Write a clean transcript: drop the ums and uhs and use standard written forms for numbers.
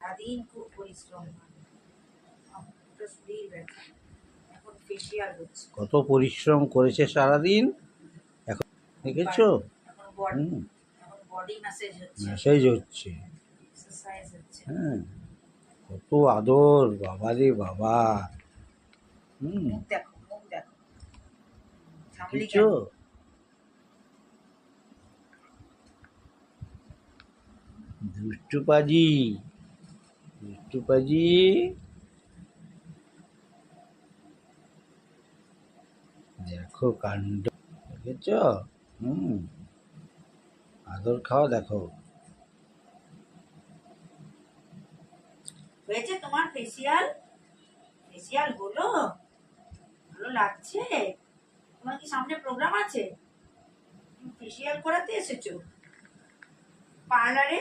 সারাদিন খুব পরিশ্রম শরীর ব্যথা, এখন ফেসিয়াল হচ্ছে। কত পরিশ্রম করেছে সারাদিন, এখন দেখেছো? এখন বডি ম্যাসেজ হচ্ছে, ম্যাসেজ হচ্ছে, এক্সারসাইজ হচ্ছে। হ্যাঁ, কত আদর, বাবা রে বাবা। মুখ দেখো, মুখ দেখো, সামলি দেখেছো? কেন? দুষ্টু পাজি, দুষ্টু পাজি। দেখো কাণ্ড, দেখেছ? আদর খাওয়া দেখো। হয়েছে তোমার ফেসিয়াল? ফেসিয়াল হলো? ভালো লাগছে? তোমার কি সামনে প্রোগ্রাম আছে? ফেসিয়াল করাতে এসেছো পার্লারে?